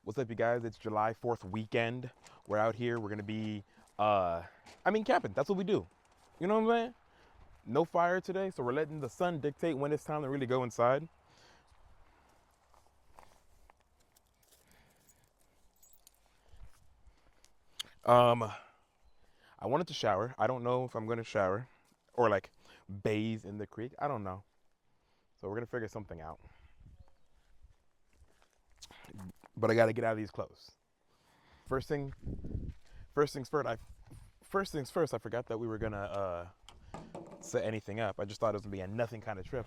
What's up, you guys? It's July 4th weekend. We're out here. We're gonna be, camping. That's what we do. You know what I'm saying? No fire today, so we're letting the sun dictate when it's time to really go inside. Um, I wanted to shower. I don't know if I'm gonna shower or like bathe in the creek. I don't know. So we're gonna figure something out. But I gotta get out of these clothes. First thing, first things first. First things first. I forgot that we were gonna set anything up. I just thought it was gonna be a nothing kind of trip.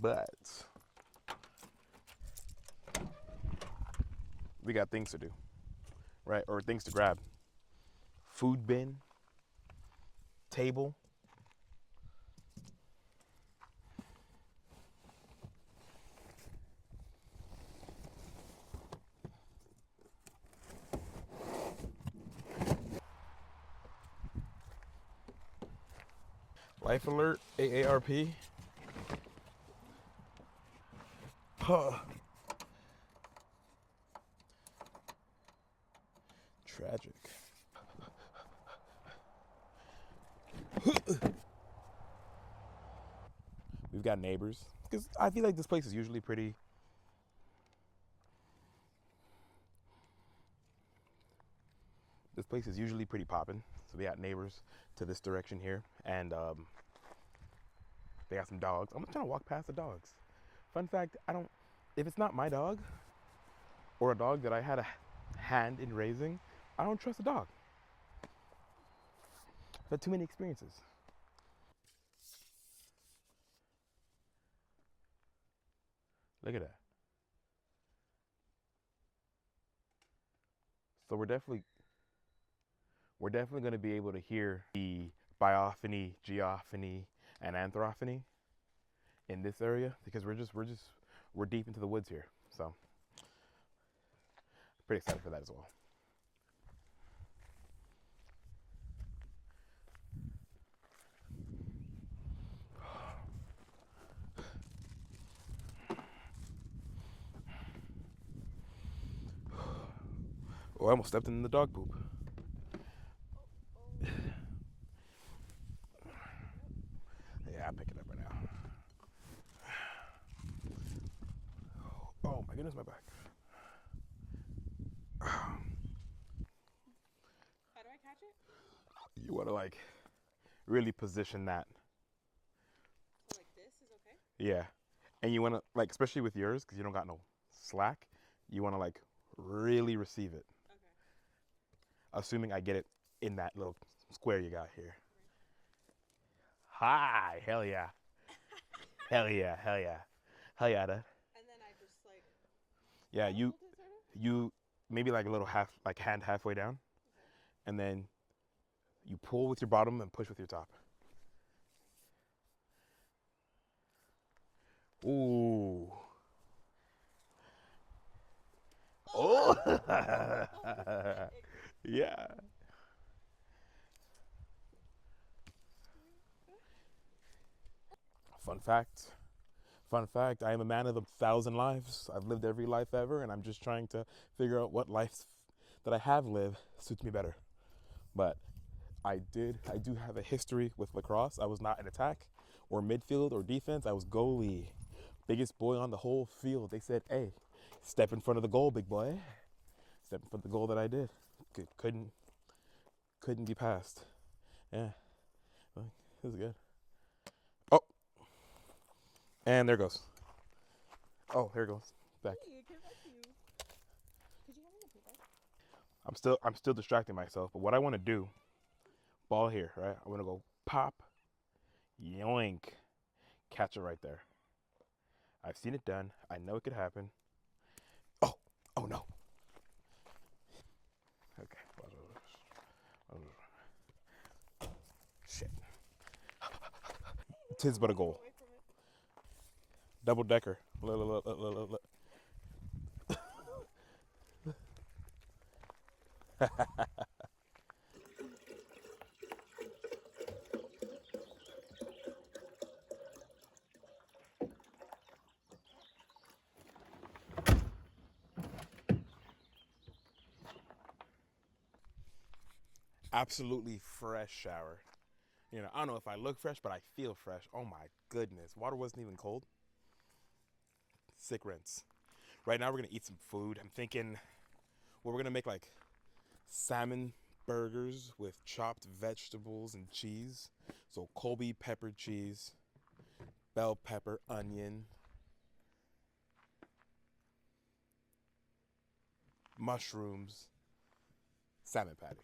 But we got things to do, right? Or things to grab. Food bin, table. Life alert, AARP. Huh. Tragic. We've got neighbors. Because I feel like this place is usually pretty. This place is usually pretty popping. So we got neighbors to this direction here. And they got some dogs. I'm trying to walk past the dogs. Fun fact, if it's not my dog or a dog that I had a hand in raising, I don't trust a dog. I've had too many experiences. Look at that. So we're definitely going to be able to hear the biophony, geophony, and anthrophony in this area because we're deep into the woods here. So pretty excited for that as well. Oh, I almost stepped in the dog poop. Yeah, I'll pick it up right now. Oh my goodness, my back. How do I catch it? You want to like really position that. So like this is okay? Yeah. And you want to like, especially with yours, because you don't got no slack, you want to like really receive it. Okay. Assuming I get it in that little square you got here. Hi, hell yeah. Hell yeah, hell yeah. Hell yeah, da. And then I just like Yeah, hold it sort of? you maybe like a little half, like hand halfway down, Okay. and then you pull with your bottom and push with your top. Ooh. Oh. Yeah. Fun fact. Fun fact, I am a man of 1,000 lives. I've lived every life ever, and I'm just trying to figure out what life that I have lived suits me better. But I do have a history with lacrosse. I was not in attack or midfield or defense. I was goalie. Biggest boy on the whole field. They said, hey, step in front of the goal, big boy. Step in front of the goal that I did. Couldn't be passed. Yeah, this is good. Oh, and there goes. Oh, here it goes. Back. Hey, it came back to you. Could you hand me the paper? I'm still distracting myself, but what I want to do, ball here, right? I want to go pop, yoink, catch it right there. I've seen it done. I know it could happen. Oh, oh no. Okay. Shit. Tis but a goal. Away from it. Double decker. Absolutely fresh shower. You know, I don't know if I look fresh, but I feel fresh. Oh my goodness. Water wasn't even cold. Sick rinse. Right now we're gonna eat some food. I'm thinking, well, we're gonna make like salmon burgers with chopped vegetables and cheese. So Colby pepper cheese, bell pepper, onion, mushrooms, salmon patty.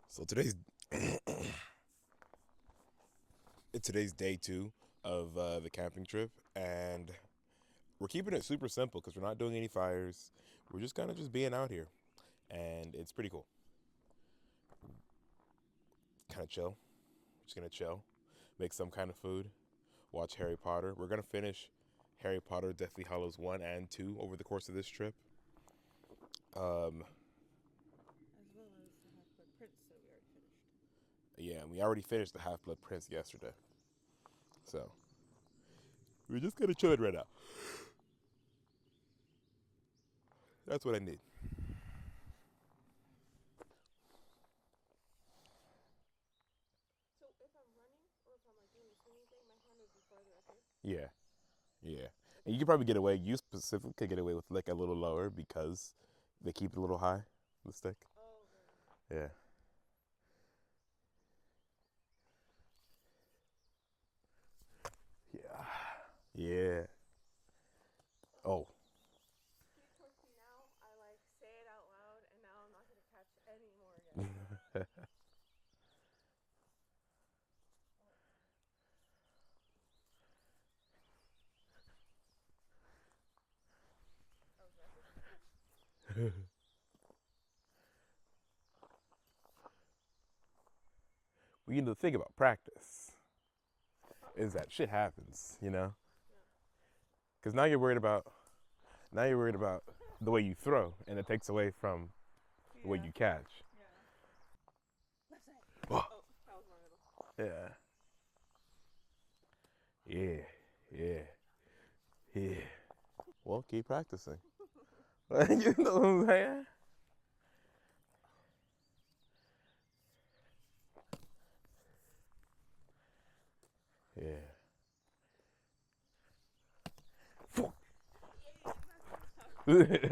So today's day two of the camping trip, and we're keeping it super simple because we're not doing any fires. We're just kind of just being out here, and it's pretty cool. Kind of chill. Just gonna chill, make some kind of food, watch Harry Potter. We're gonna finish Harry Potter, Deathly Hallows 1 and 2 over the course of this trip. Um, As well as the Half-Blood Prince that we already finished. yeah, we already finished the Half Blood Prince yesterday, so we're just gonna chill it right now. That's what I need. So if I'm running or if I'm like doing the swinging thing, my hand would be farther up here. Yeah, yeah. And Okay. you could probably get away. You specifically could get away with like a little lower because they keep it a little high, the stick. Oh, right, right. Yeah, yeah, yeah. Oh, See, towards now, I like say it out loud, and now I'm not gonna catch any more again. I was ready. well, you know the thing about practice is that shit happens, you know. Yeah. Because now you're worried about the way you throw, and it takes away from the way Yeah. you catch. Yeah. Left side. Oh, Oh, that was one of them. yeah, yeah, yeah, yeah. Well, keep practicing. You know what I'm saying? Yeah. Yeah, yeah, I'm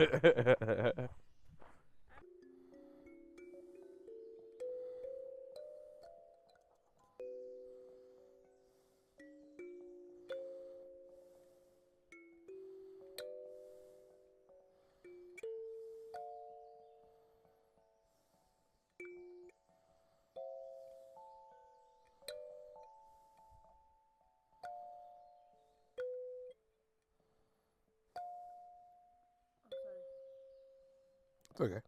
not gonna stop. It's I'm sorry. okay.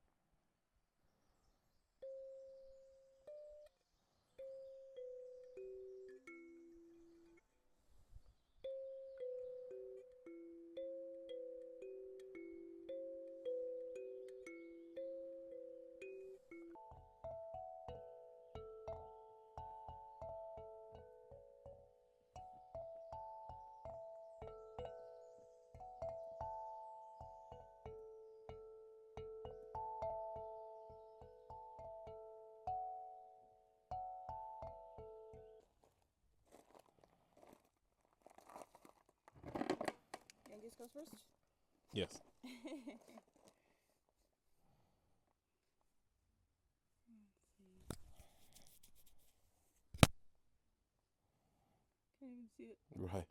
goes first? Yes. Can't even see it. Right.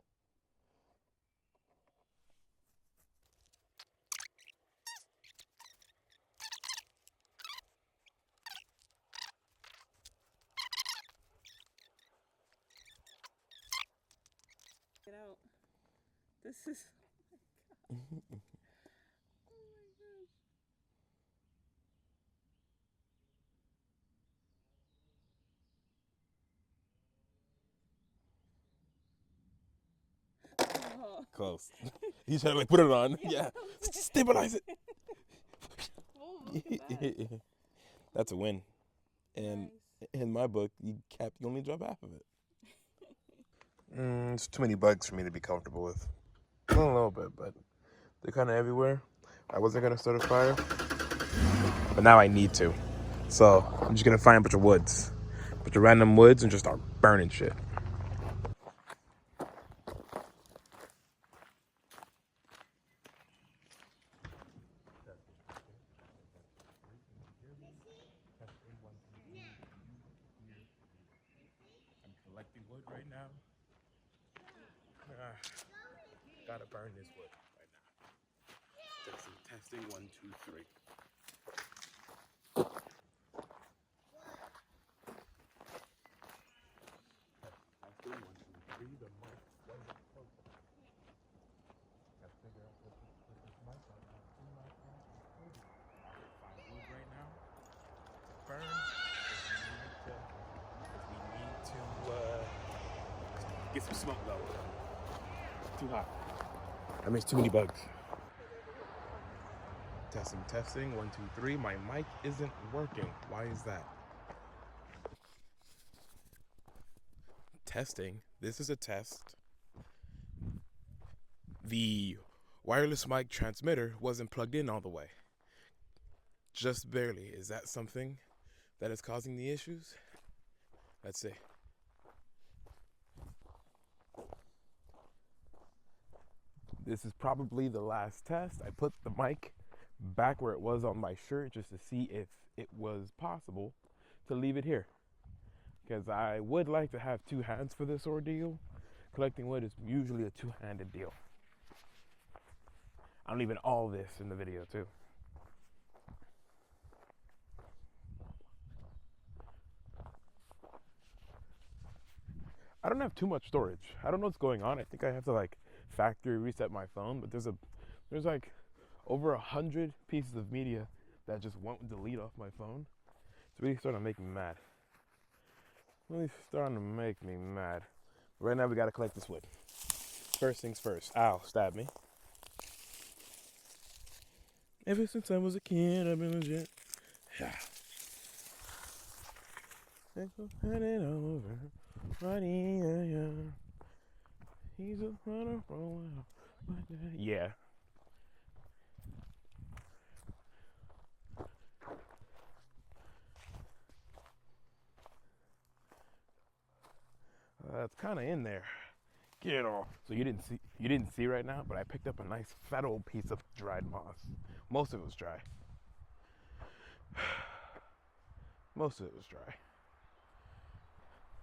Get out. This is. Oh my gosh. Oh. Close. He's trying to like put it on. Yeah. Yeah. Stabilize it. Oh, look at that. That's a win. And Nice. in my book, you only drop half of it. It's too many bugs for me to be comfortable with. A little bit, but they're kind of everywhere. I wasn't gonna start a fire, but now I need to. So I'm just gonna find a bunch of woods, a bunch of random woods, and just start burning shit. I'm collecting wood right now. Gotta burn this wood right now. Take some testing. 1, 2, 3. Testing. 1, 2, 3. The mic wasn't close enough. Gotta figure out what this mic right now. Two mic on. I'm gonna find wood right now to burn. We need to get some smoke though. Too hot. I mean, it's too many bugs. Testing, testing. 1, 2, 3. My mic isn't working. Why is that? Testing. This is a test. The wireless mic transmitter wasn't plugged in all the way. Just barely. Is that something that is causing the issues? Let's see. This is probably the last test. I put the mic back where it was on my shirt just to see if it was possible to leave it here. Because I would like to have two hands for this ordeal. Collecting wood is usually a two-handed deal. I'm leaving all this in the video too. I don't have too much storage. I don't know what's going on. I think I have to like factory reset my phone, but there's like over 100 pieces of media that just won't delete off my phone. It's really starting to make me mad. Really starting to make me mad. Right now we gotta collect this wood. First things first. Ow, stab me. Ever since I was a kid, I've been legit. Yeah. Hand it over. He's a runner. Yeah. It's kind of in there. Get it off. So you didn't see right now, but I picked up a nice fat old piece of dried moss. Most of it was dry. Most of it was dry.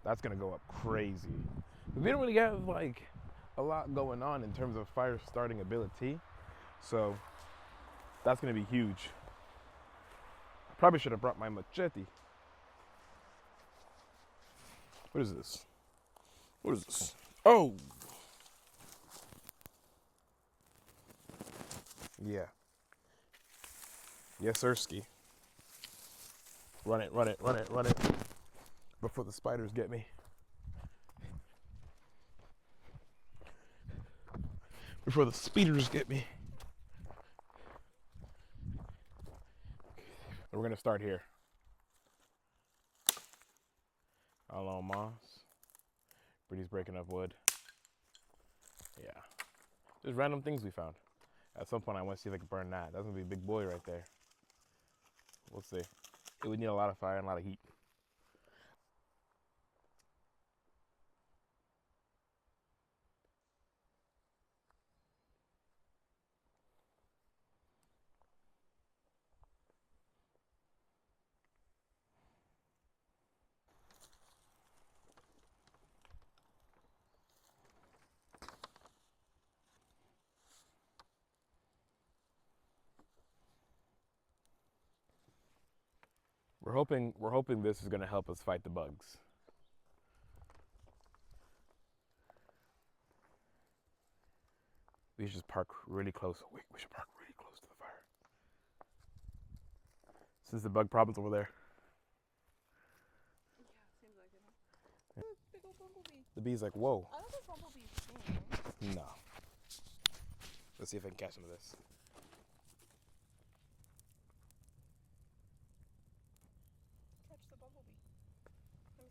That's gonna go up crazy. We don't really have like a lot going on in terms of fire starting ability, so that's gonna be huge. I probably should have brought my machete. What is this? What is this? Oh! Yeah. Yes, Sirski. Run it, run it, run it, run it. Before the spiders get me. Before the speeders get me. We're gonna start here. Hello, moss. Brittany's breaking up wood. Yeah. There's random things we found. At some point, I want to see if I can burn that. That's gonna be a big boy right there. We'll see. It would need a lot of fire and a lot of heat. We're hoping this is gonna help us fight the bugs. We should just park really close. Wait, we should park really close to the fire. Since the bug problem's over there. Yeah, seems like it. Big old bumblebee. The bee's like, whoa. I don't think bumblebees sting. No. Let's see if I can catch some of this. Catch the bumblebee. Let me see.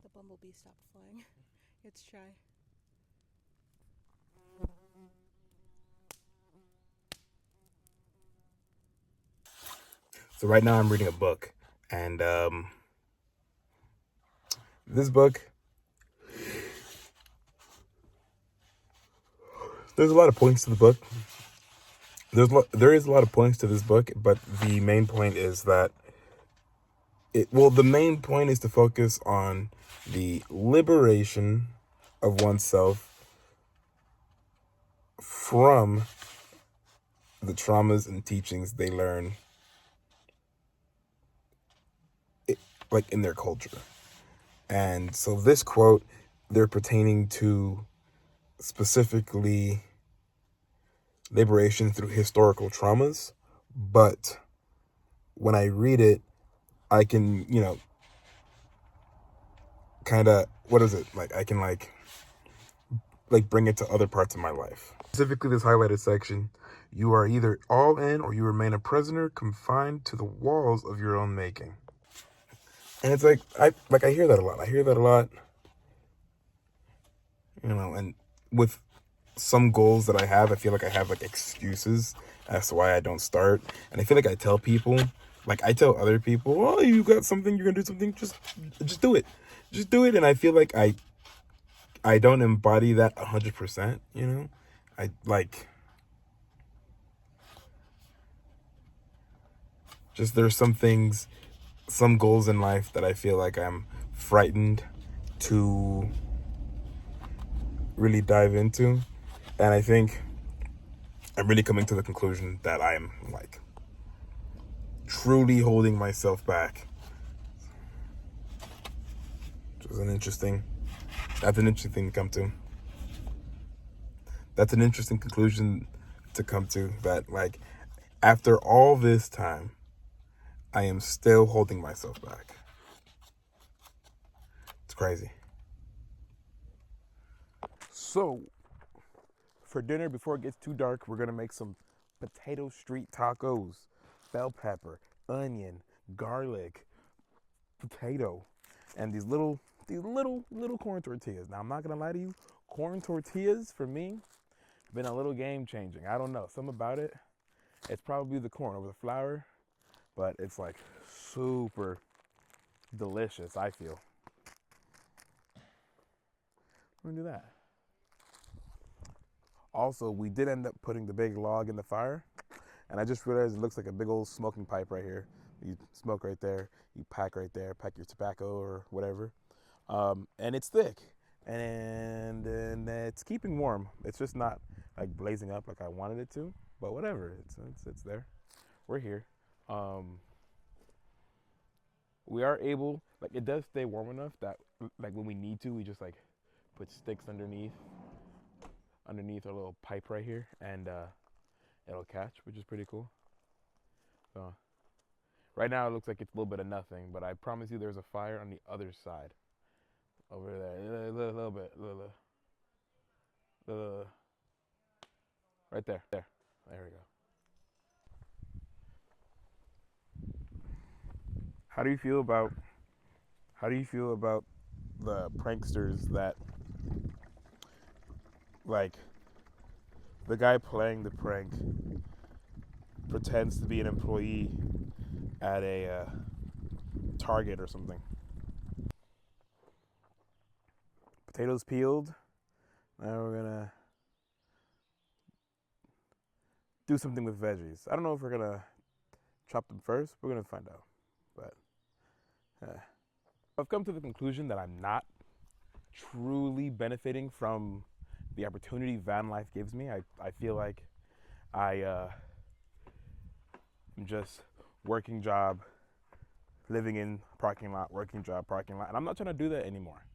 The bumblebee stopped flying. It's shy. So right now I'm reading a book, and this book, there's a lot of points to the book. There is a lot of points to this book, but the main point is that the main point is to focus on the liberation of oneself from the traumas and teachings they learn, like in their culture. And so this quote, they're pertaining to specifically liberation through historical traumas. But when I read it, I can, kind of, what is it? Like, I can like bring it to other parts of my life. Specifically this highlighted section, you are either all in or you remain a prisoner confined to the walls of your own making. And it's like, I hear that a lot. I hear that a lot, and with some goals that I have, I feel like I have like excuses as to why I don't start. And I feel like I tell people, like I tell other people, oh, you got something, you're gonna do something, just do it. Just do it. And I feel like I don't embody that 100%, I like, just there's some things, some goals in life that I feel like I'm frightened to really dive into. And I think I'm really coming to the conclusion that I'm like truly holding myself back. Which is that's an interesting thing to come to. That's an interesting conclusion to come to, that like after all this time, I am still holding myself back. It's crazy. So, for dinner, before it gets too dark, we're gonna make some potato street tacos. Bell pepper, onion, garlic, potato, and these little corn tortillas. Now I'm not gonna lie to you, corn tortillas for me have been a little game changing. I don't know, something about it. It's probably the corn over the flour, but it's like super delicious, I feel. We're gonna do that. Also, we did end up putting the big log in the fire, and I just realized it looks like a big old smoking pipe right here. You smoke right there, you pack right there, pack your tobacco or whatever, and it's thick, and it's keeping warm. It's just not like blazing up like I wanted it to, but whatever. It's there. We're here. Um, we are able, like, it does stay warm enough that like when we need to, we just like put sticks underneath our little pipe right here, and it'll catch, which is pretty cool. So right now it looks like it's a little bit of nothing, but I promise you there's a fire on the other side, over there, a little bit, right there, there we go. How do you feel about the pranksters that, like, the guy playing the prank pretends to be an employee at a Target or something? Potatoes peeled. Now we're gonna do something with veggies. I don't know if we're gonna chop them first. We're gonna find out. But I've come to the conclusion that I'm not truly benefiting from the opportunity van life gives me. I feel like I'm just working job, living in parking lot, working job, parking lot, and I'm not trying to do that anymore.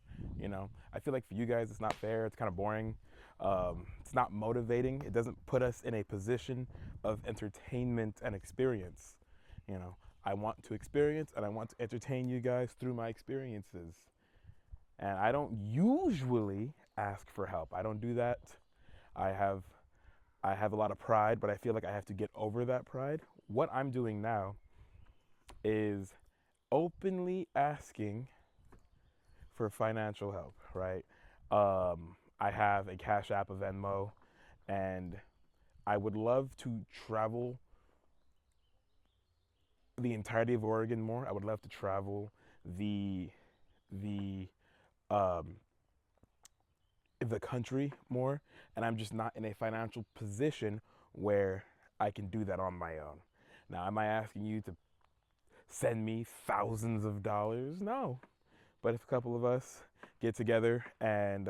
You know, I feel like for you guys, it's not fair. It's kind of boring. It's not motivating. It doesn't put us in a position of entertainment and experience. You know, I want to experience and I want to entertain you guys through my experiences. And I don't usually ask for help. I don't do that. I have I have a lot of pride, but I feel like I have to get over that pride. What I'm doing now is openly asking for financial help, right? I have a Cash App, a Venmo, and I would love to travel the entirety of Oregon more. I would love to travel the the um, the country more, and I'm just not in a financial position where I can do that on my own. Now, am I asking you to send me thousands of dollars? No, but if a couple of us get together and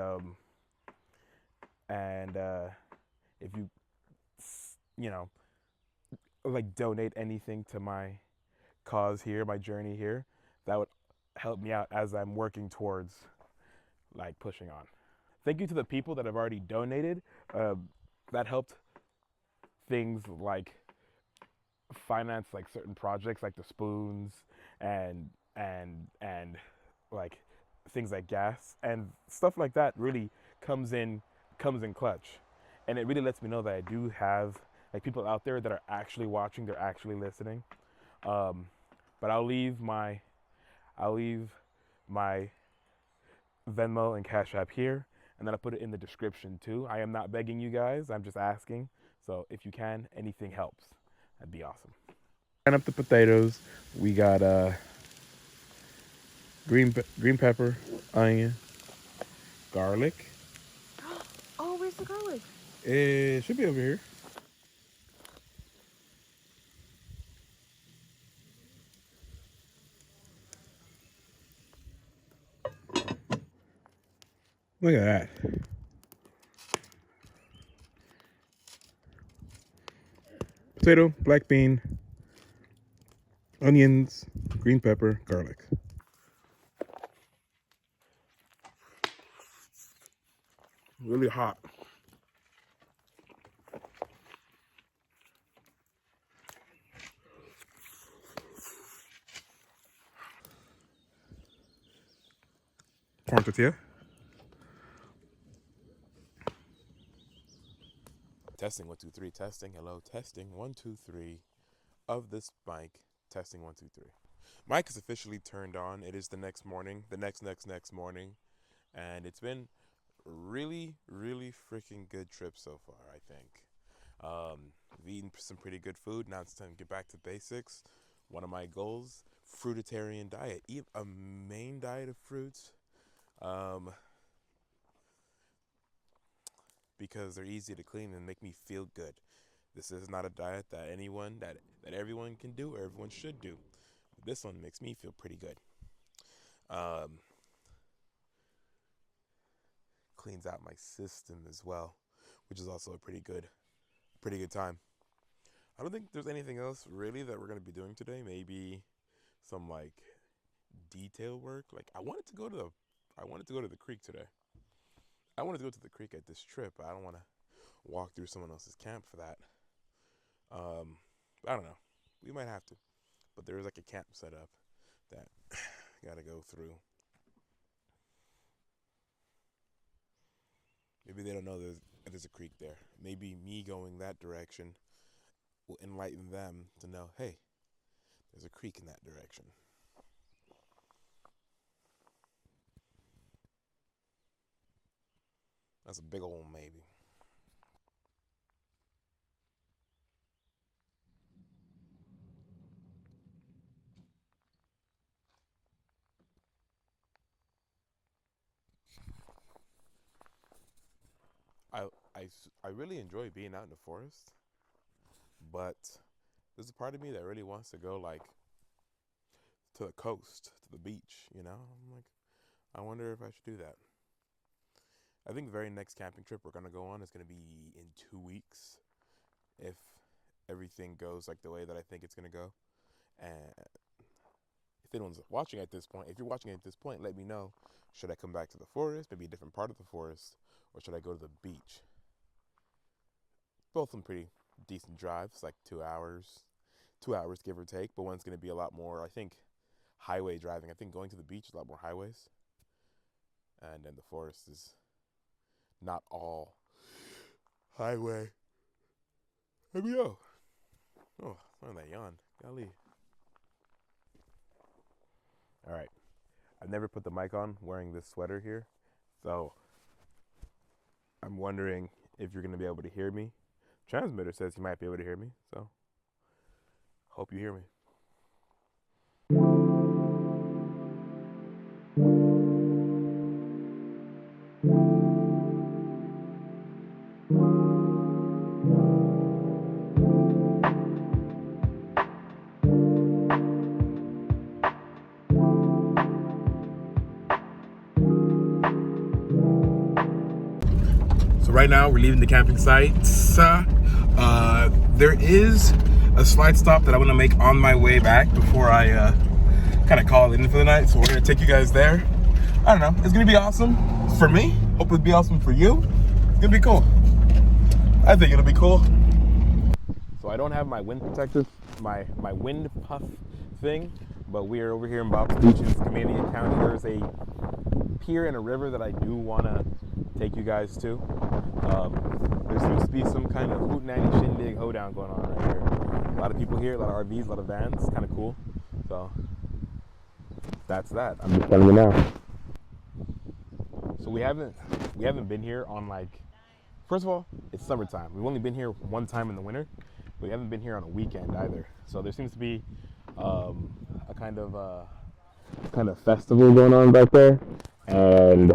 if you you know like donate anything to my cause here, my journey here, that would help me out as I'm working towards like pushing on. Thank you to the people that have already donated. Uh, that helped things like finance like certain projects like the spoons and like things like gas and stuff like that really comes in comes in clutch, and it really lets me know that I do have like people out there that are actually watching, they're actually listening. um, but I'll leave my Venmo and Cash App here, and then I'll put it in the description too. I am not begging you guys, I'm just asking. So if you can, anything helps. That'd be awesome. Line up the potatoes. We got green pepper, onion, garlic. Oh, where's the garlic? It should be over here. Look at that. Potato, black bean, onions, green pepper, garlic. Really hot. Corn tortilla. Testing 1 2 3. Testing. Hello. Testing 1 2 3 of this mic. Testing 1 2 3. Mic is officially turned on. It is the next morning. The next morning, and it's been really freaking good trip so far. I think. We've eaten some pretty good food. Now it's time to get back to basics. One of my goals: fruitarian diet. Eat a main diet of fruits. Um, because they're easy to clean and make me feel good. This is not a diet that that everyone can do or everyone should do. This one makes me feel pretty good. Um, Cleans out my system as well, which is also a pretty good time. I don't think there's anything else really that we're gonna be doing today. Maybe some like detail work. Like I wanted to go to the creek today. I wanted to go to the creek at this trip, but I don't want to walk through someone else's camp for that. Um, I don't know. We might have to, but there is like a camp set up that got to go through. Maybe they don't know there's a creek there. Maybe me going that direction will enlighten them to know, hey, there's a creek in that direction. That's a big old maybe. I, I really enjoy being out in the forest, but there's a part of me that really wants to go like to the coast, to the beach, you know? I'm like, I wonder if I should do that. I think the very next camping trip we're going to go on is going to be in 2 weeks if everything goes like the way that I think it's going to go. And if anyone's watching at this point, if you're watching at this point, let me know. Should I come back to the forest, maybe a different part of the forest, or should I go to the beach? Both of them pretty decent drives, like 2 hours give or take, but one's going to be a lot more, I think, highway driving. I think going to the beach is a lot more highways, and then the forest is not all highway. Let me go. Oh, why did I yawn? Golly. All right. I've never put the mic on wearing this sweater here, so I'm wondering if you're going to be able to hear me. Transmitter says you might be able to hear me, so hope you hear me. So right now we're leaving the camping site. There is a slight stop that I want to make on my way back before I kind of call it in for the night. So we're gonna take you guys there. I don't know. It's gonna be awesome for me. Hope it'll be awesome for you. It's gonna be cool. I think it'll be cool. So I don't have my wind protector, my wind puff thing, but we are over here in Bob's Beaches, Canadian County. There's a pier and a river that I do want to take you guys to. There seems to be some kind of hootenanny shindig hoedown going on right here. A lot of people here, a lot of RVs, a lot of vans. Kind of cool. So that's that. I'm just telling you now. So we haven't been here on, like, first of all, it's summertime. We've only been here one time in the winter. We haven't been here on a weekend either. So there seems to be a kind of festival going on back there, and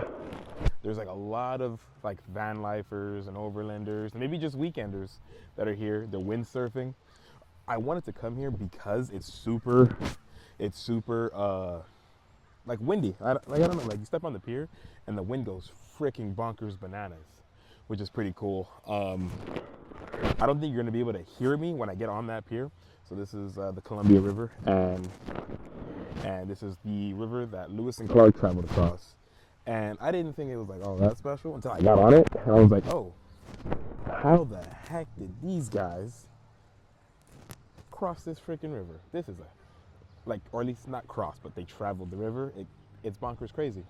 there's like a lot of like van lifers and overlanders and maybe just weekenders that are here. They're windsurfing. I wanted to come here because it's super like windy. I don't know, like you step on the pier and the wind goes freaking bonkers bananas, which is pretty cool. I don't think you're gonna be able to hear me when I get on that pier. So this is the Columbia River, and this is the river that Lewis and Clark traveled across. And I didn't think it was like, oh, that special until I got on it. And I was like, oh, how the heck did these guys cross this freaking river? This is or at least not cross, but they traveled the river. It's bonkers crazy.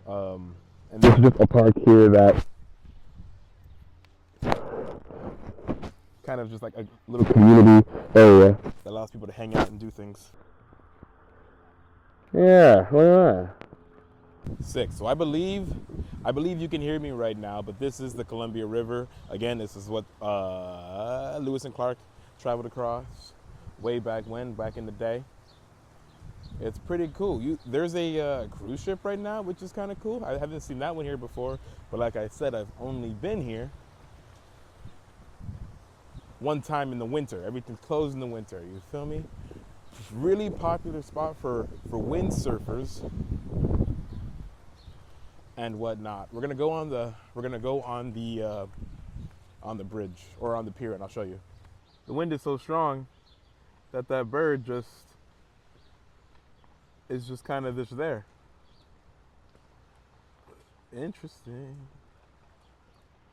And there's just a park here that kind of just like a little community area that allows people to hang out and do things. Yeah, well, sick. So I believe you can hear me right now, but this is the Columbia River. Again, this is what Lewis and Clark traveled across way back in the day. It's pretty cool. There's a cruise ship right now, which is kind of cool. I haven't seen that one here before, but like I said, I've only been here one time in the winter. Everything's closed in the winter. You feel me? It's really popular spot for windsurfers and whatnot. We're gonna go on the bridge or on the pier, and I'll show you. The wind is so strong that bird is just kind of just there. Interesting.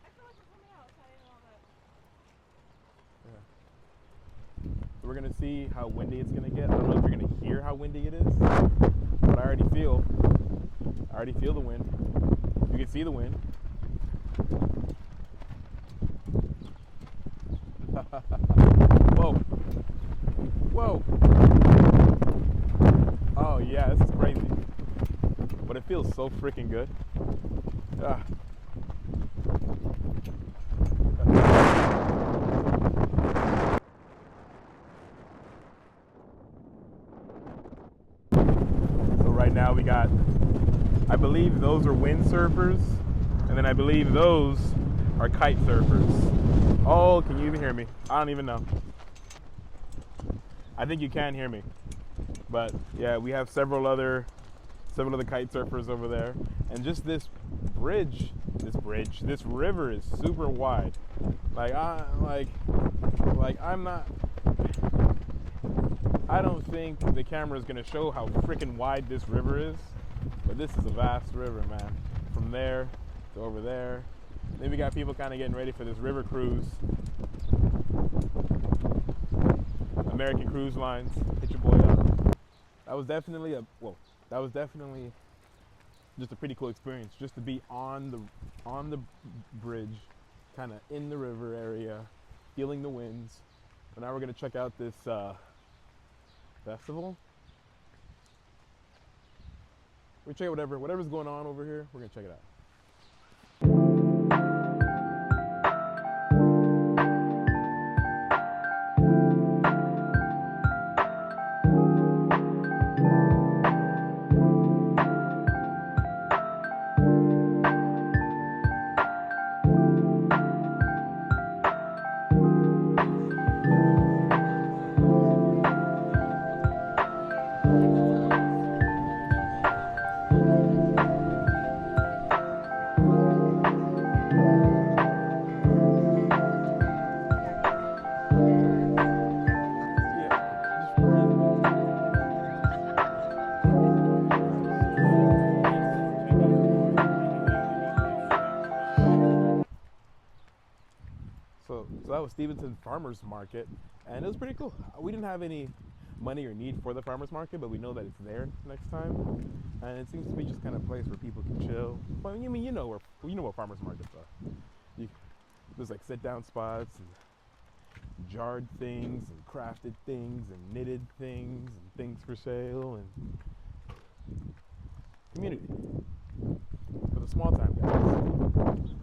I feel like it's coming out, so I didn't know that. Yeah. So we're gonna see how windy it's gonna get. I don't know if you're gonna hear how windy it is, but I already feel the wind. You can see the wind. Whoa. Whoa. Oh yeah, this is crazy. But it feels so freaking good. Ah. So right now we got, I believe those are windsurfers, and then I believe those are kite surfers. Oh, can you even hear me? I don't even know. I think you can hear me. But yeah, we have several other kite surfers over there, and just this river is super wide. Like I'm not. I don't think the camera is gonna show how freaking wide this river is, but this is a vast river, man. From there to over there. Then we got people kind of getting ready for this river cruise. American Cruise Lines, hit your boy up. That was definitely that was definitely just a pretty cool experience, just to be on the bridge, kind of in the river area, feeling the winds. But now we're gonna check out this festival. We're gonna check out whatever's going on over here. We're gonna check it out. So that was Stevenson Farmers Market, and it was pretty cool. We didn't have any money or need for the farmers market, but we know that it's there next time, and it seems to be just kind of a place where people can chill. Well, I mean, you know what farmers markets are. You, there's like sit-down spots and jarred things and crafted things and knitted things and things for sale and community for the small time guys.